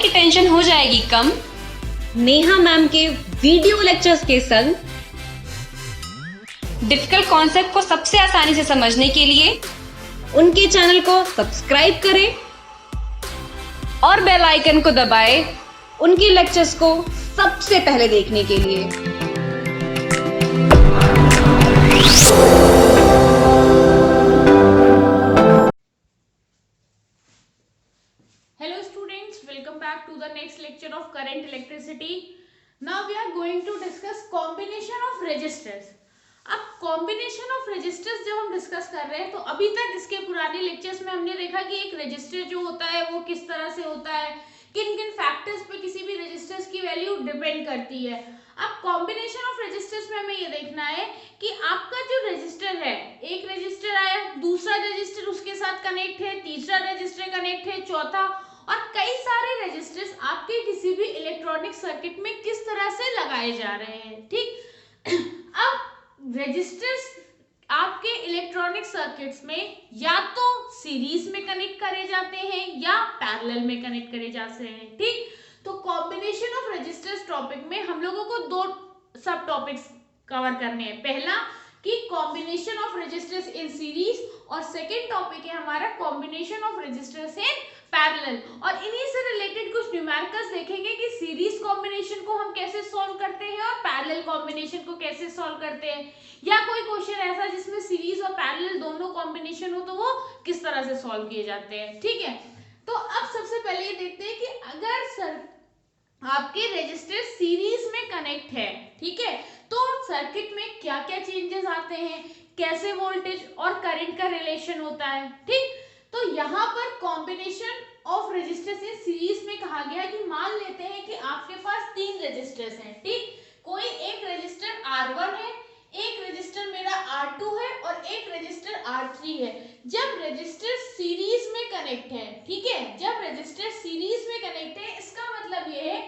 की टेंशन हो जाएगी कम नेहा मैम के वीडियो लेक्चर्स के संग। डिफिकल्ट कॉन्सेप्ट को सबसे आसानी से समझने के लिए उनके चैनल को सब्सक्राइब करें और बेल आइकन को दबाएं उनके लेक्चर्स को सबसे पहले देखने के लिए। Hello students, welcome back to the next lecture of current electricity. Now we are going to discuss combination of resistors. अब combination of resistors जब हम डिस्कस कर रहे हैं तो अभी तक इसके पुराने लेक्चर्स में हमने देखा कि एक रेजिस्टर जो होता है वो किस तरह से होता है, किन किन फैक्टर्स पे किसी भी रेजिस्टर्स की वैल्यू डिपेंड करती है। अब कॉम्बिनेशन ऑफ रेजिस्टर्स में हमें ये देखना है कि आपका जो रेजिस्टर है, एक रेजिस्टर आया, दूसरा रेजिस्टर उसके साथ कनेक्ट है, तीसरा रेजिस्टर कनेक्ट है, चौथा, और कई सारे रेजिस्टर्स आपके किसी भी इलेक्ट्रॉनिक सर्किट में किस तरह से लगाए जा रहे हैं। ठीक, अब रेजिस्टर्स आपके इलेक्ट्रॉनिक सर्किट्स में या तो सीरीज में कनेक्ट करे जाते हैं या पैरेलल में कनेक्ट करे जाते हैं। ठीक, तो कॉम्बिनेशन ऑफ रेजिस्टर्स टॉपिक में हम लोगों को दो सब टॉपिक्स कवर करने हैं। पहला कि combination of resistors in series, और सेकेंड टॉपिक है हमारा combination of resistors in parallel. और इन्हीं से रिलेटेड कुछ न्यूमेरिकल्स देखेंगे कि सीरीज कॉम्बिनेशन को हम कैसे सॉल्व करते हैं और पैरेलल कॉम्बिनेशन को कैसे सॉल्व करते हैं, या कोई क्वेश्चन ऐसा जिसमें सीरीज और पैरेलल दोनों कॉम्बिनेशन हो तो वो किस तरह से सॉल्व किए जाते हैं। ठीक है, तो अब सबसे पहले ये देखते हैं कि अगर आपके रेजिस्टर सीरीज में कनेक्ट है, ठीक है, तो सर्किट में क्या क्या चेंजेस आते हैं, कैसे वोल्टेज और करंट का रिलेशन होता है। ठीक, तो यहाँ पर combination of resistors in series में कहा गया कि मान लेते हैं कि आपके पास तीन रेजिस्टर्स हैं। ठीक, कोई एक रेजिस्टर R1 है, एक रेजिस्टर मेरा R2 है और एक रेजिस्टर R3 है। जब रेजिस्टर सीरीज में कनेक्ट है, ठीक है, जब रेजिस्टर सीरीज में कनेक्ट है, इसका मतलब ये है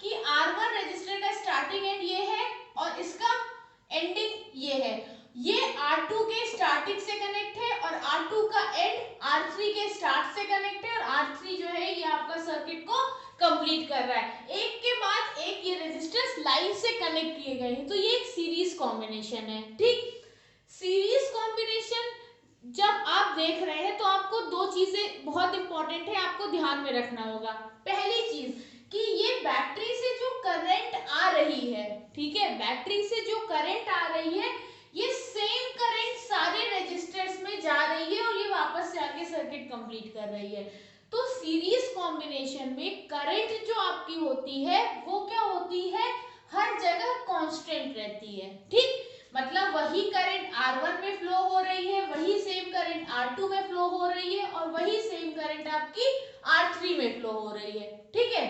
कि R1 रेजिस्टर का स्टार्टिंग एंड ये है और इसका एंडिंग ये है। ये R2 के स्टार्टिंग से कनेक्ट है और R2 का एंड R3 के स्टार्ट से कनेक्ट है, और R3 जो है ये आपका सर्किट को कंप्लीट कर रहा है। एक के बाद एक ये रेजिस्टर्स लाइन से कनेक्ट किए गए हैं, तो ये एक सीरीज कॉम्बिनेशन है। ठीक, सीरीज कॉम्बिनेशन जब आप देख रहे हैं तो आपको दो चीजें बहुत इंपॉर्टेंट है, आपको ध्यान में रखना होगा। पहली चीज कि ये बैटरी से जो करंट आ रही है, ठीक है, बैटरी से जो करंट आ रही है ये सेम करंट सारे रेजिस्टर्स में जा रही है और ये वापस से आके सर्किट कंप्लीट कर रही है। तो सीरीज कॉम्बिनेशन में करंट जो आपकी होती है वो क्या होती है, हर जगह कांस्टेंट रहती है। ठीक, मतलब वही करंट R1 में फ्लो हो रही है, वही सेम करंट R2 में फ्लो हो रही है और वही सेम करंट आपकी R3 में फ्लो हो रही है। ठीक है,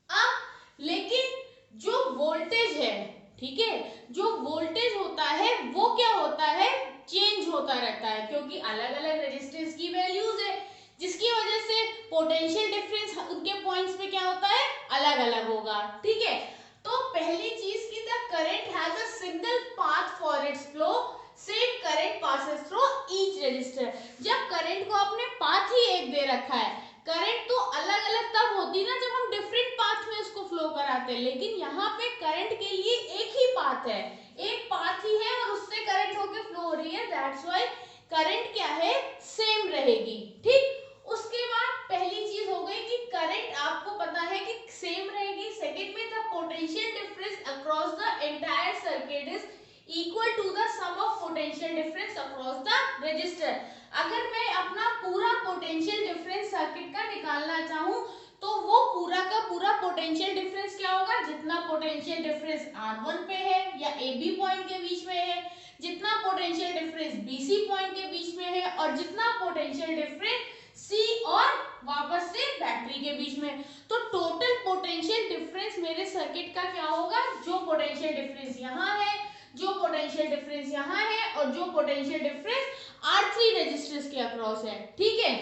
अब लेकिन जो वोल्टेज है, ठीक है, जो वोल्टेज होता है वो क्या होता है, चेंज होता रहता है, क्योंकि अलग अलग रेजिस्टेंस की वैल्यूज है, जिसकी वजह से पोटेंशियल डिफरेंस उनके पॉइंट्स पे क्या होता है, अलग अलग होगा। ठीक है, तो पहली चीज की the current has a single path for its flow, same current passes through each resistor. जब करंट को आपने पाथ ही एक दे रखा है, करंट तो अलग अलग तब होती ना जब हम डिफरेंट पाथ में उसको फ्लो कराते हैं, लेकिन यहाँ पे करंट के लिए एक ही पाथ है, एक पाथ ही है और उससे करंट होके फ्लो हो रही है, दैट्स व्हाई करंट क्या है, सेम रहेगी। ठीक, उसके बाद पहली चीज हो गई कि करंट आपको पता है कि सेम रहेगी। सेकंड में the potential difference across the entire circuit is equal to the sum of potential difference across the resistor. अगर मैं अपना पूरा पोटेंशियल डिफरेंस सर्किट का निकालना चाहूं तो वो पूरा का पूरा पोटेंशियल डिफरेंस क्या होगा, जितना पोटेंशियल डिफरेंस R1 पे है या AB पॉइंट के बीच में है, जितना पोटेंशियल डिफरेंस BC पॉइंट के बीच में है, और जितना पोटेंशियल डिफरेंस C और वापस से बैटरी के बीच में, तो टोटल पोटेंशियल डिफरेंस मेरे सर्किट का क्या होगा, जो पोटेंशियल डिफरेंस यहाँ है, जो पोटेंशियल डिफरेंस यहाँ है और जो पोटेंशियल डिफरेंस R3 रेजिस्टर्स के अक्रॉस है। ठीक है,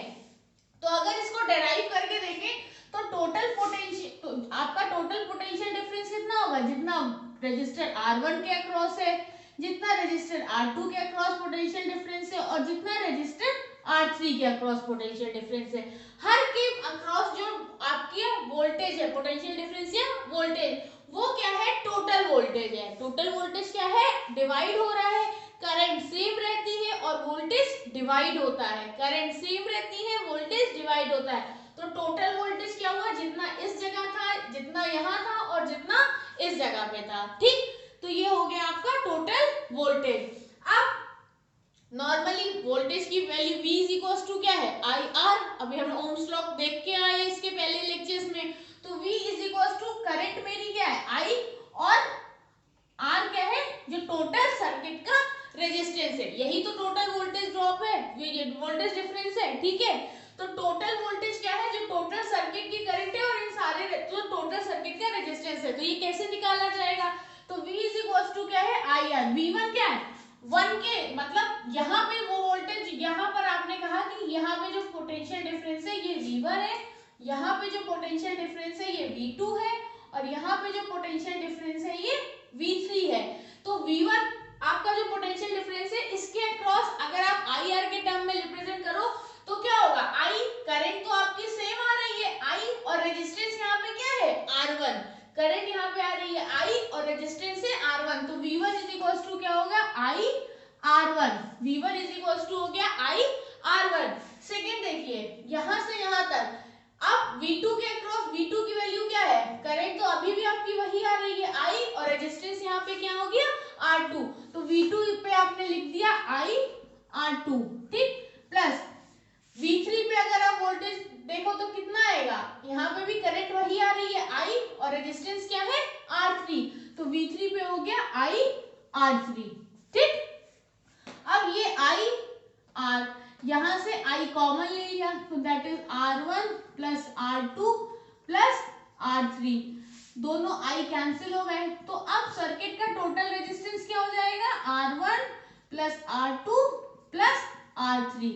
तो अगर इसको डेराइव करके देखें तो टोटल पोटेंशियल, तो आपका टोटल पोटेंशियल डिफरेंस कितना होगा, जितना रेजिस्टर R1 के अक्रॉस है, जितना रेजिस्टर R2 के अक्रॉस पोटेंशियल डिफरेंस है और जितना रेजिस्टर R3 के अक्रॉस पोटेंशियल डिफरेंस है। हर के अक्रॉस जो आपकी वोल्टेज है, पोटेंशियल डिफरेंस या वोल्टेज, वो क्या है, टोटल वोल्टेज है। टोटल वोल्टेज क्या है, डिवाइड हो रहा है, करंट सेम रहती है और वोल्टेज डिवाइड होता है। करंट सेम रहती है, वोल्टेज डिवाइड होता है। तो टोटल वोल्टेज क्या हुआ, जितना इस जगह था, जितना यहाँ था और जितना इस जगह पे था। ठीक, तो ये हो गया आपका टोटल वोल्टेज। अब नॉर्मली वोल्टेज की value V is equal to क्या है, IR। अभी हम ओम्स लॉ देख के आए इसके पहले लेक्चर्स में। तो V is equal to current मेरी क्या है I, और R क्या है, जो टोटल सर्किट का रेजिस्टेंस है। यही तो टोटल वोल्टेज ड्रॉप है, ये वोल्टेज डिफरेंस है। ठीक है, तो टोटल वोल्टेज क्या है, जो टोटल सर्किट की करंट है और इन सारे जो टोटल सर्किट का रेजिस्टेंस है। तो ये कैसे निकाला जाएगा, तो V इज इक्वल टू क्या है, IR। V1 क्या है, 1 के, मतलब यहाँ पे वो वोल्टेज, यहाँ पर आपने कहा कि यहाँ पे जो पोटेंशियल डिफरेंस है ये V1 है, यहाँ पे जो पोटेंशियल डिफरेंस है ये V2 है, और यहाँ पे जो पोटेंशियल डिफरेंस है ये V3 है। तो V1 आपका जो पोटेंशियल डिफरेंस है, इसके अक्रॉस अगर आप IR के टर्म में रिप्रेजेंट करो तो क्या होगा, I, करंट तो आपकी सेम आ रही है I, और रेजिस्टेंस यहाँ पे क्या है, R1। करंट यहाँ पे आ रही है I और रेजिस्टेंस है R1। तो V1 इज इक्वल टू क्या होगा, I R1। V1 is equal to हो गया I R1। सेकेंड देखिए, यहां से यहां तक, अब V2 के अक्रॉस V2 की वैल्यू क्या है, करंट तो अभी भी आपकी वही आ रही है I, और रेजिस्टेंस यहाँ पे क्या हो गया, R2। तो V2 पे आपने लिख दिया I R2। ठीक, प्लस V3 पे अगर आप वोल्टेज देखो तो कितना आएगा, यहाँ पे भी करंट वही आ रही है I, और रेजिस्टेंस क्या है, R3। तो V3 पे हो गया I R3। ठीक, अब ये I R, यहां से I कॉमन ले लिया, तो that is R1 plus R2 plus R3। दोनों I कैंसिल हो गए। तो अब सर्किट का टोटल रेजिस्टेंस क्या हो जाएगा, R1 plus R2 plus R3।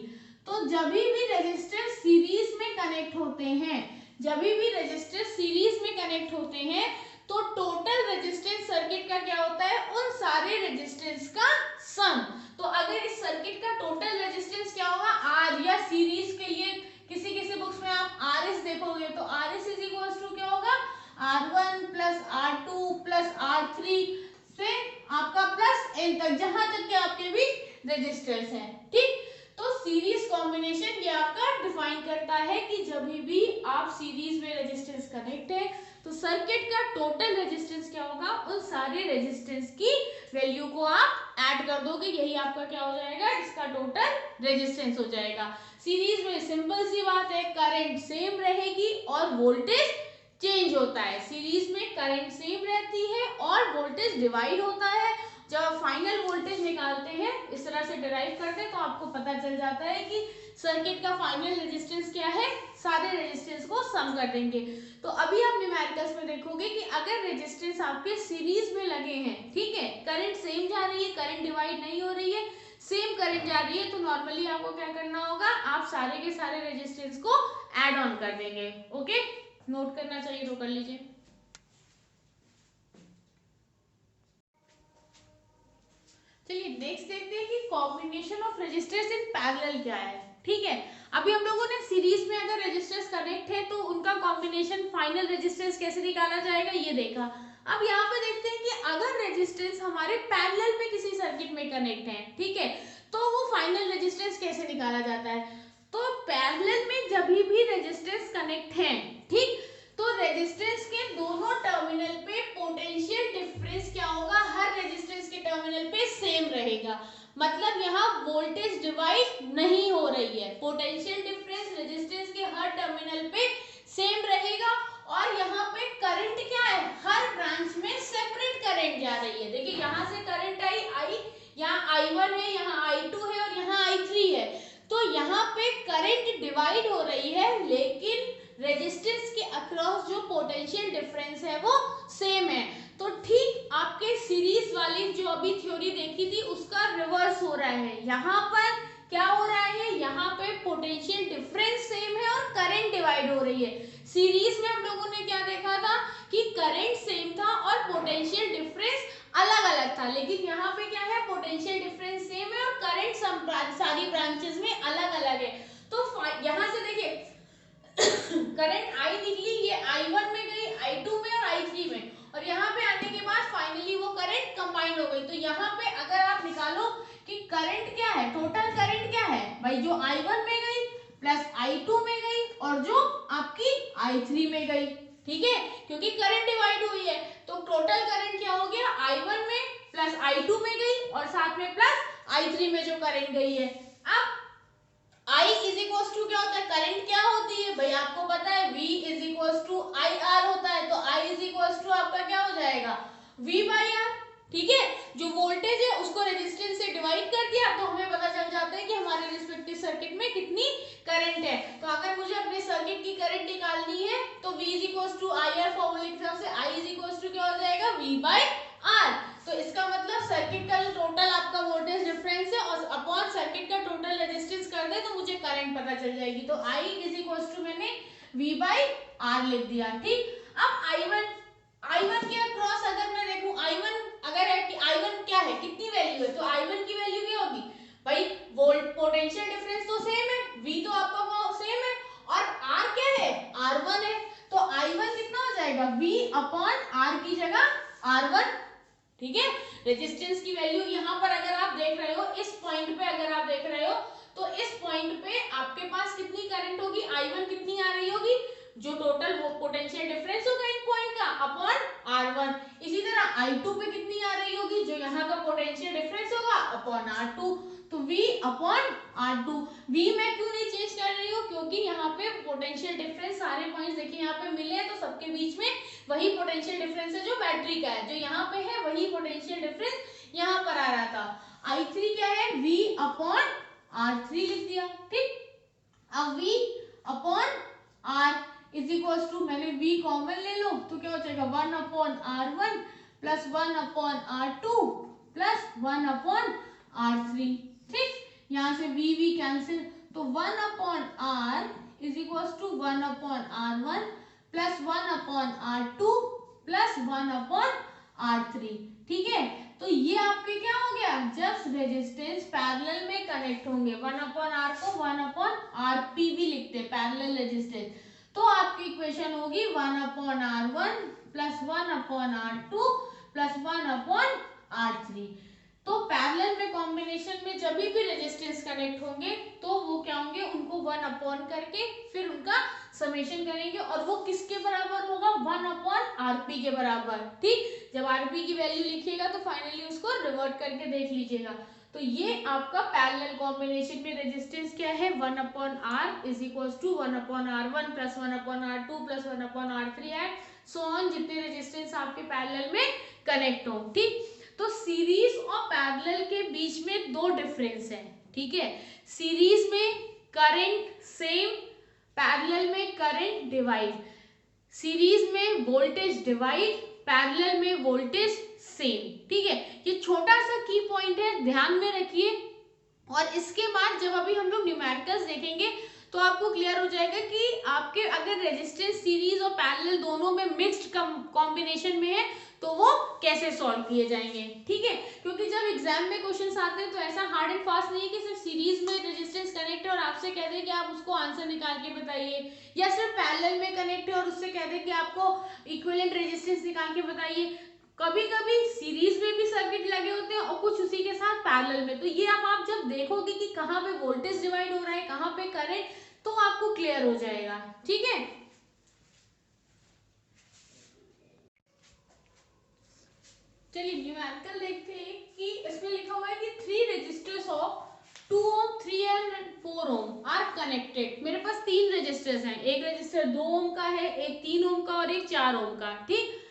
तो जब भी रेजिस्टर सीरीज में कनेक्ट होते हैं, जब भी रेजिस्टर सीरीज में कनेक्ट होते हैं, तो टोटल रेजिस्टेंस सर्किट का क्या होता है, उन सारे रेजिस्टेंस का सम। तो अगर इस सर्किट का टोटल रेजिस्टेंस क्या होगा, R, या सीरीज के लिए किसी किसी बुक्स में आप RS देखोगे तो RS इज इक्वल टू क्या होगा, R1 plus R2 plus R3 से आपका प्लस N तक, जहां तक के आपके बीच रेजिस्टेंस है। ठीक, तो सीरीज कॉम्बिनेशन ये आपका डिफाइन करता है कि जब भी आप सीरीज में रेजिस्टेंस कनेक्ट है तो सर्किट का टोटल रेजिस्टेंस क्या होगा, उन सारे रेजिस्टेंस की वैल्यू को आप ऐड कर दोगे, यही आपका क्या हो जाएगा, इसका टोटल रेजिस्टेंस हो जाएगा। सीरीज में सिंपल सी बात है, करंट सेम रहेगी और वोल्टेज चेंज होता है। सीरीज में करंट सेम रहती है और वोल्टेज डिवाइड होता है। जब फाइनल वोल्टेज निकालते हैं, इस तरह से डिराइव करते हैं, तो आपको पता चल जाता है कि सर्किट का फाइनल रेजिस्टेंस क्या है, सारे रेजिस्टेंस को सम कर देंगे। तो अभी आप न्यूमेरिकल्स में देखोगे कि अगर रेजिस्टेंस आपके सीरीज में लगे हैं, ठीक है, करंट सेम जा रही है, करंट डिवाइड नहीं हो रही है, सेम करंट जा रही है, तो नॉर्मली आपको क्या करना होगा, आप सारे के सारे रेजिस्टेंस को ऐड ऑन कर देंगे। ओके, नोट करना चाहिए तो कर लीजिए। चलिए नेक्स्ट देखते हैं कि combination of resistors in parallel क्या है। ठीक है, अभी हम लोगों ने सीरीज में अगर रेजिस्टर्स कनेक्ट है तो उनका कॉम्बिनेशन फाइनल रेजिस्टेंस कैसे निकाला जाएगा ये देखा। अब यहाँ पे देखते हैं कि अगर रेजिस्टेंस हमारे पैरेलल में किसी सर्किट में कनेक्ट है, ठीक है, तो वो फाइनल रेजिस्टेंस कैसे निकाला जाता है। तो पैरेलल में जब भी रेजिस्टेंस कनेक्ट है, ठीक, तो रेजिस्टेंस के दोनों टर्मिनल पे पोटेंशियल डिफरेंस क्या होगा, हर रेजिस्टेंस के टर्मिनल पे सेम रहेगा। मतलब यहाँ वोल्टेज डिवाइड नहीं हो रही है, पोटेंशियल डिफरेंस रेजिस्टेंस के हर टर्मिनल पे सेम रहेगा। और यहाँ पे करंट क्या है, हर ब्रांच में सेपरेट करंट जा रही है। देखिए यहाँ से करंट आई, यहाँ I1 है, यहाँ I2 है और यहाँ I3 है। तो यहाँ पे करंट डिवाइड हो रही है, लेकिन रेजिस्टेंस के अक्रॉस जो पोटेंशियल डिफरेंस है वो सेम है। तो ठीक आपके सीरीज वाली जो अभी थ्योरी देखी थी उसका रिवर्स हो रहा है। यहाँ पर क्या हो रहा है, यहाँ पे पोटेंशियल डिफरेंस सेम है और करंट डिवाइड हो रही है। सीरीज में हम लोगों ने क्या देखा था कि करंट सेम था और पोटेंशियल डिफरेंस अलग अलग था, लेकिन यहाँ पे क्या है, पोटेंशियल डिफरेंस सेम है और करंट करंट सारी ब्रांचेस में अलग अलग है। तो यहाँ से देखिए करंट I निकली, ये I1 में गई, I2 में और I3 में, और यहाँ पे आने के बाद फाइनली वो करंट कंबाइंड हो गई। तो यहाँ पे अगर आप निकालो कि करंट क्या है, टोटल करंट क्या है भाई, जो I1 में गई प्लस I2 में गई और जो आपकी I3 में गई, ठीक है, क्योंकि करंट डिवाइड हुई है। तो टोटल करंट क्या हो गया, I1 में प्लस I2 में गई और साथ में प्लस I3 में जो करंट गई है। अब I इज इक्वल टू क्या होता है, करंट क्या होती है भाई, आपको पता है V is equal to IR होता है। तो I इज इक्वल टू आपका क्या हो जाएगा, V बाई R, ठीक है। जो वोल्टेज है उसको रेजिस्टेंस से डिवाइड कर दिया तो हमें पता चल जाता है कि हमारे रिस्पेक्टिव सर्किट में कितनी करंट है। तो अगर मुझे अपने सर्किट की करंट निकालनी है तो V is equal to IR फॉर्मूले के हिसाब से I इज इक्वल टू क्या हो जाएगा, V बाई R। तो इसका मतलब सर्किट का जो टोटल आपका वोल्टेज डिफरेंस है और अपॉन सर्किट का टोटल रेजिस्टेंस कर दे तो मुझे करंट पता चल जाएगी। तो I इज इक्वल टू मैंने V बाई R लिख दिया, ठीक। अब I1 के अक्रॉस अगर मैं देखूं, I1 अगर है कि I1 क्या है, कितनी वैल्यू है, तो I1 की वैल्यू क्या होगी भाई, वोल्ट पोटेंशियल डिफरेंस तो सेम है, V तो आपका सेम है और R क्या है, R1 है। तो I1 कितना हो जाएगा, V अपॉन R की जगह R1, ठीक है। रेजिस्टेंस की वैल्यू यहाँ पर अगर आप देख रहे हो, इस पॉइंट पे अगर आप देख रहे हो तो इस पॉइंट पे आपके पास कितनी करंट होगी, I1 कितनी आ रही होगी, जो टोटल वो पोटेंशियल डिफरेंस होगा इन पॉइंट का अपॉन R1। इसी तरह I2 पे कितनी आ रही होगी, जो यहाँ का पोटेंशियल डिफरेंस होगा अपॉन R2। तो V अपॉन R2। V मैं क्यों नहीं चेंज कर रही हूँ, क्योंकि यहाँ पे पोटेंशियल डिफरेंस सारे पॉइंट्स देखिए यहाँ पे मिले हैं, तो सबके बीच में वही पोटेंशियल डिफरेंस है जो बैटरी का है, जो यहाँ पे है वही पोटेंशियल डिफरेंस यहाँ पर आ रहा था। I3 क्या है, V अपॉन R3 लिख दिया, ठीक। अब V upon R is equal to, मैंने V कॉमन ले लो तो क्या हो जाएगा, 1 upon R1 plus 1 upon R2 plus 1 upon R3, ठीक। यहाँ से V कैंसिल, तो 1 upon R is equal to 1 upon R1 plus 1 upon R2 plus 1 upon R3, ठीक है। तो ये आपके क्या हो गया, जब रेजिस्टेंस पैरेलल में कनेक्ट होंगे, 1 अपॉन R को 1 अपॉन RP भी लिखते हैं, पैरेलल रेजिस्टेंस, तो आपकी इक्वेशन होगी 1 upon R1 plus 1 upon R2 plus 1 upon R3। तो पैरेलल में कॉम्बिनेशन में जब भी रेजिस्टेंस कनेक्ट होंगे तो वो क्या होंगे, उनको 1 अपॉन करके फिर उनका समेशन करेंगे और वो किसके बराबर होगा, 1 अपॉन RP के बराबर, ठीक। जब RP की वैल्यू लिखिएगा तो फाइनली उसको रिवर्ट करके देख लीजिएगा। तो ये आपका पैरेलल कॉम्बिनेशन में रेजिस्टेंस क्या है, 1 upon R is equal to 1 upon R1 plus 1 upon R2 plus 1 upon R3 and so on, जितने रेजिस्टेंस आपके पैरेलल में कनेक्ट हो, ठीक। तो सीरीज और पैरेलल के बीच में दो डिफरेंस है, ठीक है। सीरीज में करंट सेम, पैरेलल में करंट डिवाइड, सीरीज में वोल्टेज डिवाइड, पैरेलल में वोल्टेज सेम, ठीक है। ये छोटा सा की पॉइंट है, ध्यान में रखिए। और इसके बाद जब अभी हम लोग न्यूमेरिकल्स देखेंगे तो आपको क्लियर हो जाएगा कि आपके अगर रेजिस्टेंस सीरीज और पैरेलल दोनों में मिक्स्ड कॉम्बिनेशन में है तो वो कैसे सॉल्व किए जाएंगे, ठीक है। क्योंकि जब एग्जाम में क्वेश्चंस आते हैं तो ऐसा हार्ड एंड फास्ट नहीं है कि सिर्फ सीरीज में रेजिस्टेंस कनेक्ट है और आपसे कह दे कि आप उसको आंसर निकाल के बताइए, या सिर्फ पैरेलल में कनेक्ट है और उससे कह दे कि आपको इक्विवेलेंट रेजिस्टेंस निकाल के बताइए। कभी कभी सीरीज में भी सर्किट लगे होते हैं और कुछ उसी के साथ पैरेलल में, तो ये आप जब देखोगे कि कहाँ पे वोल्टेज डिवाइड हो रहा है, कहाँ पे करंट, तो आपको क्लियर हो जाएगा, ठीक है। चलिए न्यूमेरिकल देखते हैं कि इसमें लिखा हुआ है कि 3 resistors of 2 ohm, 3 ohm and 4 ohm are connected. मेरे पास 3 रेजिस्टर्स हैं, एक रेजिस्टर 2 ohm का है, एक 3 ohm का और एक 4 ohm का, ठीक।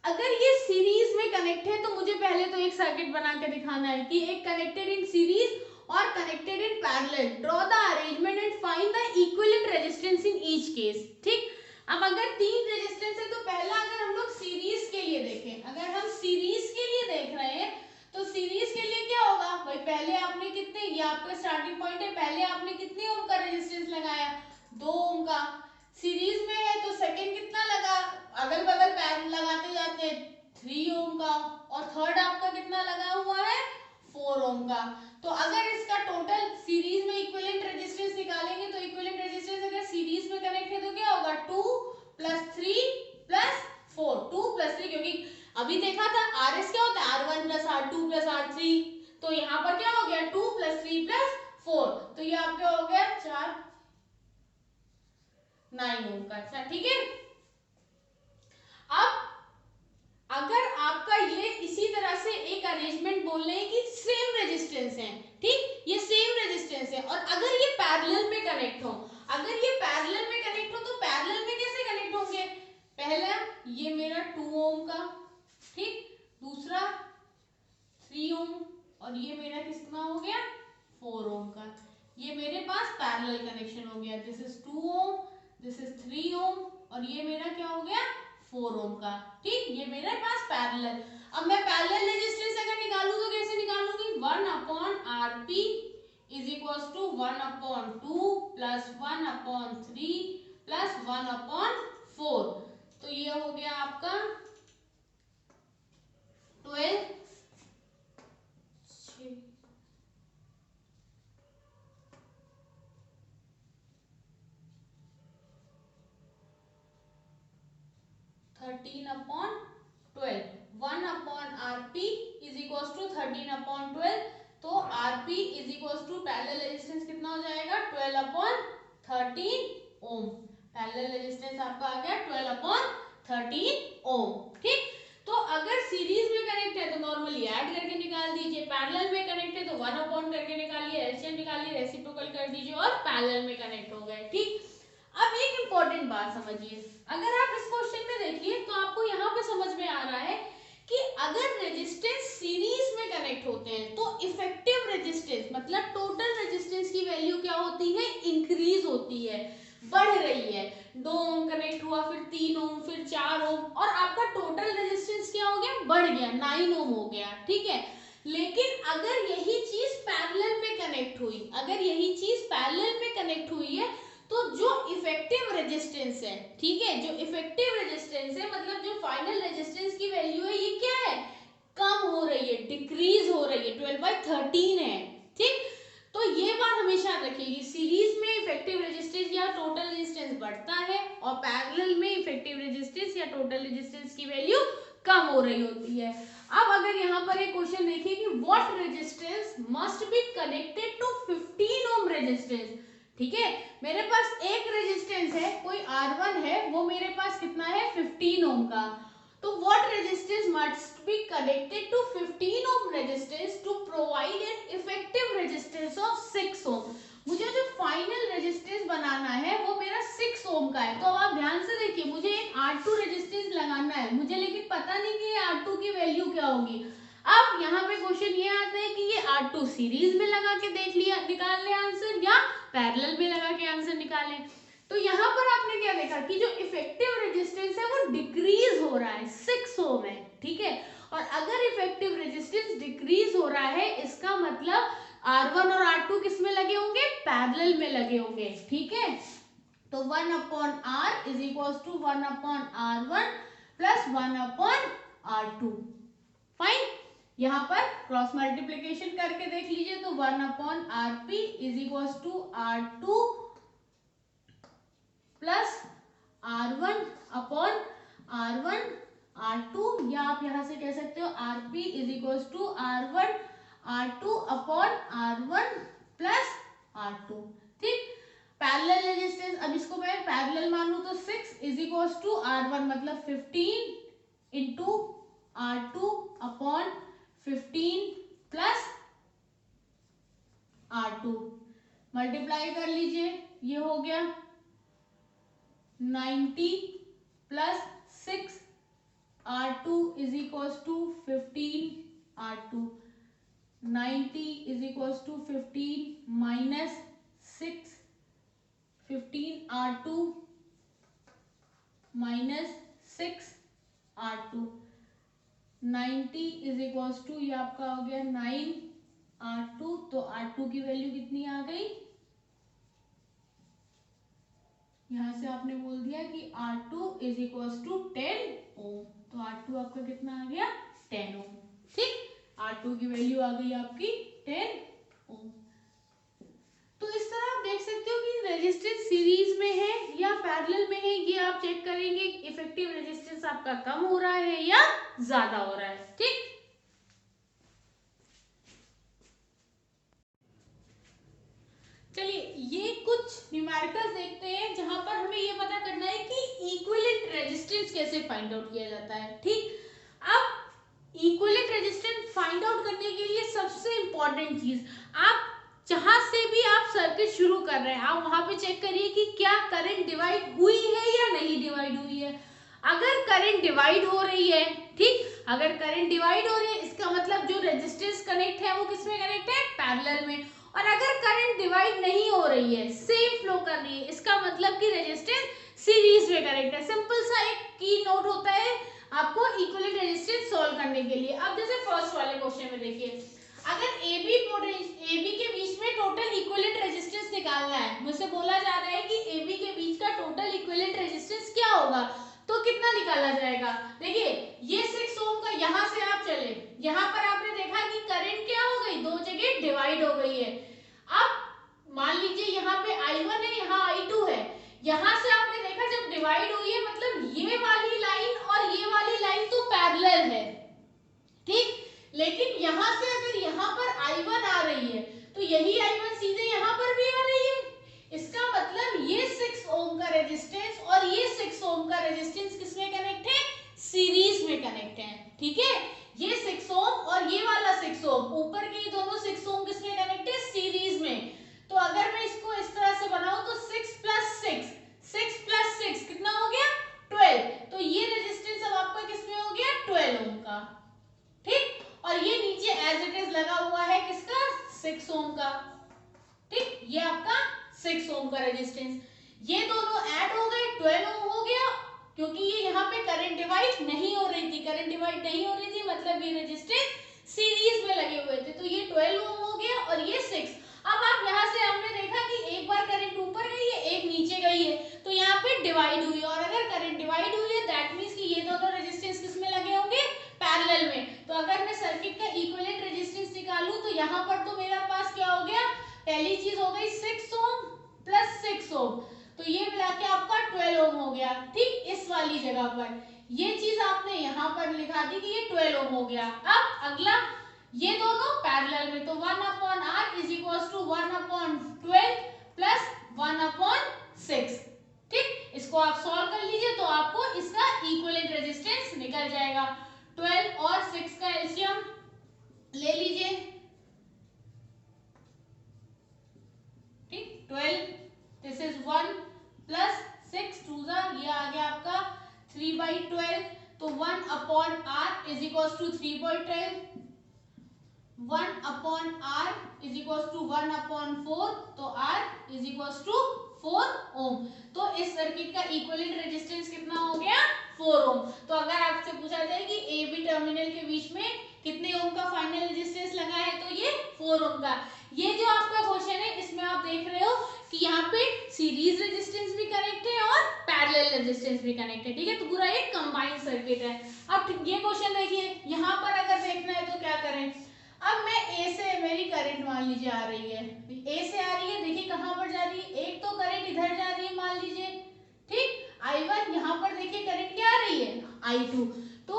अगर ये सीरीज में कनेक्ट है तो मुझे पहले तो एक सर्किट बना के दिखाना है कि एक कनेक्टेड इन सीरीज और connected in parallel, draw the arrangement and find the equivalent resistance in each case, ठीक। अब अगर 3 रेजिस्टेंस है तो पहला अगर हम लोग सीरीज के लिए देखें, अगर हम सीरीज के लिए देख रहे हैं तो सीरीज के लिए क्या होगा भाई, पहले आपने कितने, ये आपका स्टार्टिंग पॉइंट है, पहले आपने कितने ओम का रेजिस्टेंस लगाया, 2 ओम का। सीरीज में है तो सेकंड कितना लगा, अगल बगल पैरेलल लगाते जाते 3 ओम का, और थर्ड आपका कितना लगा हुआ है, 4 ओम का। तो अगर इसका टोटल सीरीज में इक्विवेलेंट रेजिस्टेंस निकालेंगे तो इक्विवेलेंट रेजिस्टेंस अगर सीरीज में कनेक्ट है तो क्या होगा 2 + 3 + 4, 2 + 3, क्योंकि अभी देखा था RS क्या होता है R1 + R2 + R3, तो यहाँ पर क्या हो गया 2 + 3 + 4, तो ये आपका हो गया 4 9 ओम का। अच्छा ठीक है। अब अगर आपका ये इसी तरह से एक अरेंजमेंट बोल रहे हैं कि सेम रेजिस्टेंस है, ठीक, ये सेम रेजिस्टेंस है, और अगर ये पैरेलल में कनेक्ट हो, अगर ये पैरेलल में कनेक्ट हो तो पैरेलल में कैसे कनेक्ट होंगे, पहला ये मेरा 2 ओम का, ठीक, दूसरा 3 ओम, और ये मेरा कितना हो गया 4 ओम का। ये मेरे पास पैरेलल कनेक्शन हो गया, this is 2 ohm, this is 3 ohm, और ये मेरा क्या हो गया 4 ओम का, ठीक, ये मेरे पास पैरेलल। अब मैं पैरेलल रेजिस्टेंस अगर निकालूं तो कैसे निकालूंगी, 1/Rp is equals to 1/2 plus 1/3 plus 1/4, तो ये हो गया आपका 12 13/12, 1/Rp इज इक्वल्स टू 13/12, तो Rp is equals to parallel resistance कितना हो जाएगा 12/13 ओम, पैरेलल रेजिस्टेंस आपका आ गया 12/13 ओम, ठीक। तो अगर सीरीज में कनेक्ट है तो नॉर्मली ऐड करके निकाल दीजिए, पैरेलल में कनेक्ट है तो 1/, करके निकालिए, एलसीएम निकालिए, रेसिप्रोकल कर दीजिए और पैरेलल में कनेक्ट हो गए, ठीक। अब एक इंपॉर्टेंट बात समझिए, अगर आप इस क्वेश्चन में देखिए तो आपको यहाँ पे समझ में आ रहा है कि अगर रेजिस्टेंस सीरीज में कनेक्ट होते हैं तो इफेक्टिव रेजिस्टेंस मतलब टोटल रेजिस्टेंस की वैल्यू क्या होती है, इंक्रीज होती है, बढ़ रही है। 2 ओम कनेक्ट हुआ, फिर 3 ओम, फिर 4 ओम, और आपका टोटल रेजिस्टेंस क्या हो गया, बढ़ गया, 9 ओम हो गया, ठीक है। लेकिन अगर यही चीज पैरेलल में कनेक्ट हुई, अगर यही चीज पैरेलल में कनेक्ट हुई है तो जो इफेक्टिव रेजिस्टेंस है, ठीक है, जो इफेक्टिव रेजिस्टेंस है मतलब जो फाइनल रेजिस्टेंस की वैल्यू है ये क्या है, कम हो रही है, डिक्रीज हो रही है, 12/13 है, ठीक। तो ये बात हमेशा याद रखिएगी, सीरीज में इफेक्टिव रेजिस्टेंस या टोटल रेजिस्टेंस बढ़ता है और पैरेलल में इफेक्टिव रेजिस्टेंस या टोटल रेजिस्टेंस की वैल्यू कम हो रही होती है। अब अगर यहाँ पर एक क्वेश्चन देखिए कि what resistance must be connected to 15 ohm resistance, ठीक है, मेरे पास एक रेजिस्टेंस है, कोई R1 है, वो मेरे पास कितना है 15 ओम का, तो what resistance must be connected to 15 ohm resistance to provide an effective resistance of 6 ohm. मुझे जो फाइनल रेजिस्टेंस बनाना है वो मेरा 6 ओम का है। तो अब आप ध्यान से देखिए, मुझे एक R2 रेजिस्टेंस लगाना है, मुझे लेकिन पता नहीं कि ये R2 की वैल्यू क्या होगी। अब यहाँ पे क्वेश्चन ये आता है कि ये R2 सीरीज में लगा के देख लिया, निकाल ले आंसर, या पैरेलल में लगा के आंसर निकालें। तो यहाँ पर आपने क्या देखा कि जो इफेक्टिव रेजिस्टेंस है वो डिक्रीज हो रहा है, 6 ओम है, ठीक है। और अगर इफेक्टिव रेजिस्टेंस डिक्रीज हो रहा है इसका मतलब R1 और R2 किस में लगे होंगे, पैरेलल में लगे होंगे, ठीक है। तो 1/R is equals to 1/R1 plus 1/R2, fine. यहाँ पर क्रॉस मल्टीप्लीकेशन करके देख लीजिए तो 1/Rp is equals to R2 plus R1/R1 R2, या आप यहाँ से कह सकते हो Rp is equals to R1 R2/R1 plus R2, ठीक। पैरेलल रेजिस्टेंस, अब इसको मैं पैरेलल मानूं तो 6 इज इक्वल्स टू R1 मतलब 15 into R2/15 plus R2, multiply कर लीजिए, ये हो गया 90 plus 6 R2 is equals to 15 R2, 90 is equals to 15 minus 6, 15 R2 minus 6 R2, 90 is equals to ये आपका हो गया 9 R2, तो R2 की वैल्यू कितनी आ गई, यहां से आपने बोल दिया कि R2 इज इक्वल्स टू 10 ओम, तो R2 आपका कितना आ गया 10 ओम, ठीक। R2 की वैल्यू आ गई आपकी 10 पैरेलल में है ये आप चेक करेंगे इफेक्टिव रेजिस्टेंस आपका कम हो रहा है या ज्यादा हो रहा है। ठीक, चलिए ये कुछ न्यूमेरिकल्स देखते हैं जहां पर हमें ये पता करना है कि इक्विवेलेंट रेजिस्टेंस कैसे फाइंड आउट किया जाता है। ठीक, अब इक्विवेलेंट रेजिस्टेंस फाइंड आउट करने के लिए सबसे इंपॉर्टेंट चीज, आप जहां से भी आप सर्किट शुरू कर रहे हैं आप वहां पे चेक करिए कि क्या करंट डिवाइड हुई है या नहीं डिवाइड हुई है। अगर करंट डिवाइड हो रही है, ठीक, अगर करंट डिवाइड हो रही है इसका मतलब जो रेजिस्टेंस कनेक्ट है वो किसमें कनेक्ट है, पैरेलल में। और अगर करंट डिवाइड नहीं हो रही है, सेम फ्लो कर रही है, इसका मतलब कि रेजिस्टेंस सीरीज में कनेक्ट है। सिंपल सा एक की नोट होता है आपको इक्विवेलेंट रेजिस्टेंस सॉल्व करने के लिए। अब जैसे फर्स्ट वाले क्वेश्चन में देखिए, अगर AB के बीच में टोटल इक्विवेलेंट रेजिस्टेंस निकालना है, मुझसे बोला जा रहा है कि AB के बीच का टोटल इक्विवेलेंट रेजिस्टेंस क्या होगा, तो कितना निकाला जाएगा। देखिए ये 6 ओम का, यहां से आप चले, यहां पर आपने देखा कि करंट क्या हो गई, दो जगह डिवाइड हो गई है। अब मान लीजिए यहाँ पे I1 है, यहाँ I2 है, यहां से आपने देखा जब डिवाइड हुई है मतलब ये वाली लाइन और ये वाली लाइन तो पैरेलल है। ठीक, लेकिन यहां से अगर यहाँ पर I1 आ रही है तो यही I1 सीधे यहाँ पर भी आ रही है। इसका मतलब ये 6 ओम का रेजिस्टेंस और ये 6 ओम का रेजिस्टेंस किसमें कनेक्ट है, सीरीज में कनेक्ट है। ठीक है, ये 6 ओम और ये वाला 6 ओम, ऊपर के ये दोनों 6 ओम किसमें कनेक्ट है, सीरीज में। तो अगर मैं इसको इस तरह से बनाऊं तो 6 प्लस 6 कितना हो गया, 12। तो ये रेजिस्टेंस अब आपका किसमें हो गया, 12 ओम का। ठीक, और ये नीचे एज इट इज लगा हुआ है किसका, 6 ओम का। ठीक, ये आपका 6 ओम का रेजिस्टेंस, ये दोनों ऐड हो गए, 12 ओम हो गया। क्योंकि ये यहाँ पे करंट डिवाइड नहीं हो रही थी, करंट डिवाइड नहीं हो रही थी मतलब ये रेजिस्टेंस सीरीज में लगे हुए थे, तो ये 12 ओम हो गया और ये 6। अब आप यहाँ से हमने देखा कि एक बार करंट ऊपर गई है एक नीचे गई है, तो यहाँ पे डिवाइड हुई, और अगर करंट डिवाइड हुई है दैट मींस कि ये दोनों रेजिस्टेंस किसमें लगे होंगे, पैरेलल में। तो अगर मैं सर्किट का इक्विवेलेंट रेजिस्टेंस निकालूं तो यहाँ पर तो मेरे पास क्या हो गया, पहली चीज हो गई 6 ओम प्लस 6 ओम, तो ये मिला के आपका 12 ओम हो गया। ठीक, इस वाली जगह पर ये चीज आपने यहाँ पर लिखा दी कि ये 12 ओम हो गया। अब अगला, ये दोनों पैरेलल में, तो 1/R is equals to 1/12 plus 1/6। ठीक, इसको आप सॉल्व कर लीजिए तो आपको इसका इक्विवेलेंट रेजिस्टेंस निकल जाएगा। 12 और 6 का एलसीएम ले लीजिए। ठीक, 12 दिस इज 1 प्लस 6 2 ये आ गया आपका 3/12, तो 1/R is equals to 3/12, 1/R is equals to 1/4, तो R is equals to 4 ohm. तो इस सर्किट का इक्विवेलेंट रेजिस्टेंस कितना हो गया, 4 ओम। तो अगर आपसे पूछा जाए कि ए बी टर्मिनल के बीच में कितने ओम का फाइनल रेजिस्टेंस लगा है, तो ये 4 ओम का। ये जो आपका क्वेश्चन है इसमें आप देख रहे हो कि यहाँ पे सीरीज रेजिस्टेंस भी कनेक्ट है और पैरेलल रेजिस्टेंस भी कनेक्ट है। ठीक है, तो पूरा एक कंबाइंड सर्किट है। अब ये क्वेश्चन देखिए, यहाँ पर अगर देखना है तो क्या करें, अब मैं ए से मेरी करंट मान लीजिए आ रही है, ए से आ रही है, देखिए कहां पर जा रही है, एक तो करंट इधर जा रही है मान लीजिए। ठीक, I1, यहाँ पर देखिए करंट क्या आ रही है, I2। तो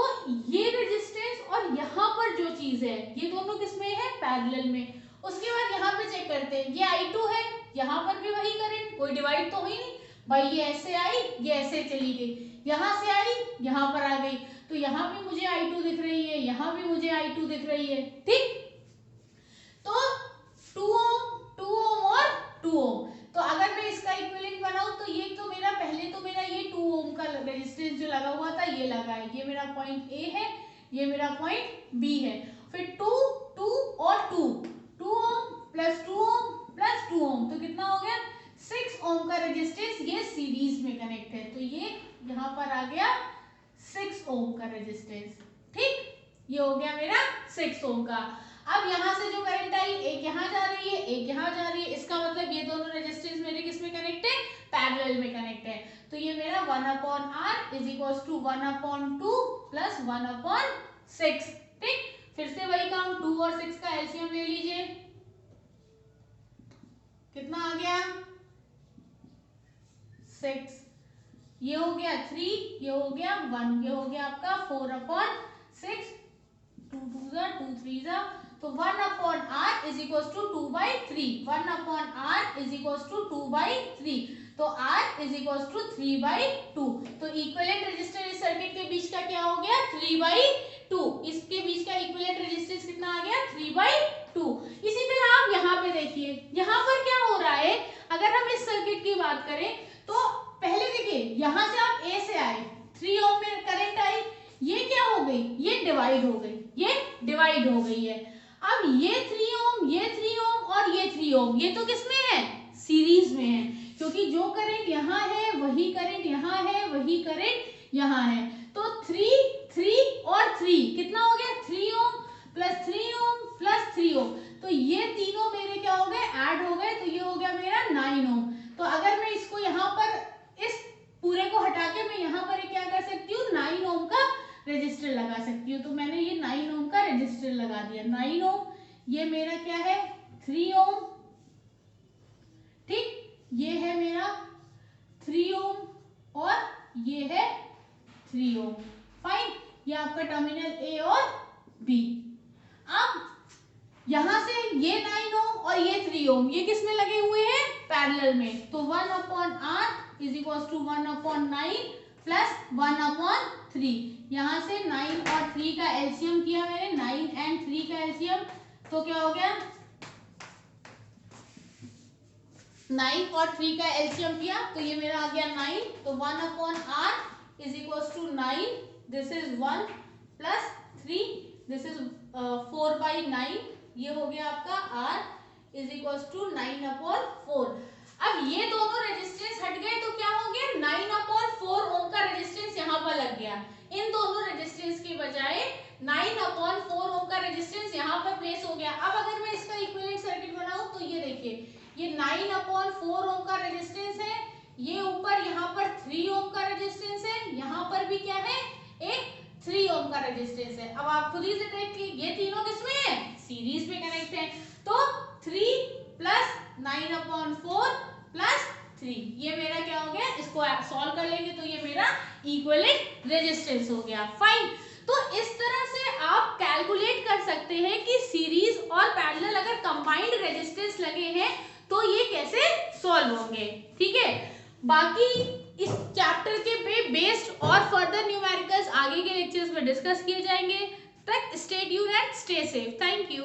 ये रेजिस्टेंस और यहाँ पर जो चीज है ये दोनों किसमें है, पैरेलल में। उसके बाद यहाँ पे चेक करते हैं, ये I2 है, यहाँ पर भी वही करंट, कोई डिवाइड तो हुई नहीं भाई, ये ऐसे आई ये ऐसे चली गई, यहाँ से आई यहाँ पर आ गई, तो यहाँ भी मुझे I2 दिख रही है, यहाँ भी मुझे I2 दिख रही है। ठीक, तो 2 ओम और 2 ओम, तो अगर मैं इसका इक्विवेलेंट बनाऊं तो ये तो मेरा पहले तो मेरा ये 2 ओम का रेजिस्टेंस जो लगा हुआ था ये लगा है, ये मेरा पॉइंट ए है, ये मेरा पॉइंट बी है। फिर 2 और 2 ओम प्लस 2 ओम प्लस 2 ओम, तो कितना हो गया 6 ओम का रेजिस्टेंस, ये सीरीज में कनेक्ट है, तो ये यहाँ पर आ गया 6 ओम का रेजिस्टेंस। ठीक, ये हो गया मेरा 6 ओम का। अब यहाँ से जो करंट आई, एक यहाँ जा रही है एक यहाँ जा रही है, इसका मतलब ये दोनों रेजिस्टेंस मेरे किस में कनेक्ट है, पैरेलल में कनेक्ट है। तो ये मेरा 1/R is equals to 1/2 plus 1/6। ठीक, फिर से वही काम, 2 और 6 का एलसीएम ले लीजिए, कितना आ गया 6, ये हो गया 3, ये हो गया 1, ये हो गया आपका 4/6, 2 2 जा 2 3 जा, तो 1/r is equal to 2/3, 1/r is equal to 2/3, तो r इज इक्वल टू 3/2। तो इक्विवेलेंट रेजिस्टेंस इस सर्किट के बीच का क्या हो गया 3/2, इसके बीच का इक्विवेलेंट रेजिस्टेंस कितना आ गया 3/2। इसी तरह आप यहाँ पे देखिए, यहाँ पर क्या हो रहा है, अगर हम इस सर्किट की बात करें तो पहले देखिए यहाँ से आप A से आए, 3 ओम में करंट आई, ये क्या हो गई, ये डिवाइड हो गई, ये डिवाइड हो गई है। अब ये 3 ओम, ये 3 ओम और ये 3 ओम, ये तो किसमें है, सीरीज में है, क्योंकि जो करंट यहाँ है वही करंट यहाँ है, वही करंट यहाँ है। तो 3 3 और 3 कितना हो गया 3 ओम प्लस 3 ओम प्लस 3 ओम, तो ये तीनों मेरे क्या हो गए ऐड हो गए, तो ये हो गया मेरा 9 ओम। तो अगर मैं इसको यहाँ पर इस पूरे को हटा के मैं यहाँ पर क्या कर सकती हूँ 9 ओम का रजिस्टर लगा सकती हूँ। तो मैंने ये 9 ओम का रजिस्टर लगा दिया, 9 ओम, ये मेरा क्या है 3 ओम, ठीक, ये है मेरा 3 ओम और ये है 3 ओम, फाइन, ये आपका टर्मिनल A और B। अब यहां से ये 9 ओम और ये 3 ओम ये किस में लगे हुए हैं पैरेलल में, तो 1/r is equal to 1/9 plus 1/3, यहाँ से 9 और 3 का एलसीएम किया मैंने, 9 एंड 3 का एलसीएम, तो क्या हो गया 9 और 3 का एलसीएम किया तो ये मेरा आ गया 9, तो 1/r is equal to 9, this is 1 plus 3, this is 4/9, ये हो गया आपका r इज इक्वल टू 9/4। अब ये दोनों रेजिस्टेंस हट गए तो क्या हो गया 9/4 ओम का रेजिस्टेंस यहाँ पर लग गया, इन दोनों रेजिस्टेंस के बजाय 9/4 ओम का रेजिस्टेंस यहाँ पर प्लेस हो गया। अब अगर मैं इसका इक्विवेलेंट सर्किट बनाऊं तो ये देखिए, ये 9/4 ओम का रेजिस्टेंस है, ये ऊपर यहाँ पर 3 ओम का रेजिस्टेंस है, यहाँ पर भी क्या है एक 3 ओम का रेजिस्टेंस है। अब आप खुद ही से देखिए ये तीनों किसमें है सीरीज में कनेक्ट है, तो 3 प्लस 9/4 प्लस 3, ये मेरा क्या हो गया, इसको सॉल्व कर लेंगे तो ये मेरा इक्विवेलेंट रेजिस्टेंस हो गया, फाइन। तो इस तरह से आप कैलकुलेट कर सकते हैं कि सीरीज और पैरेलल अगर कंबाइंड रेजिस्टेंस लगे हैं तो ये कैसे सॉल्व होंगे, ठीक है। बाकी इस चैप्टर के बेस्ड और फर्दर न्यूमेरिकल्स आगे के लेक्चर्स में डिस्कस किए जाएंगे। तक stay tuned and stay safe, thank you.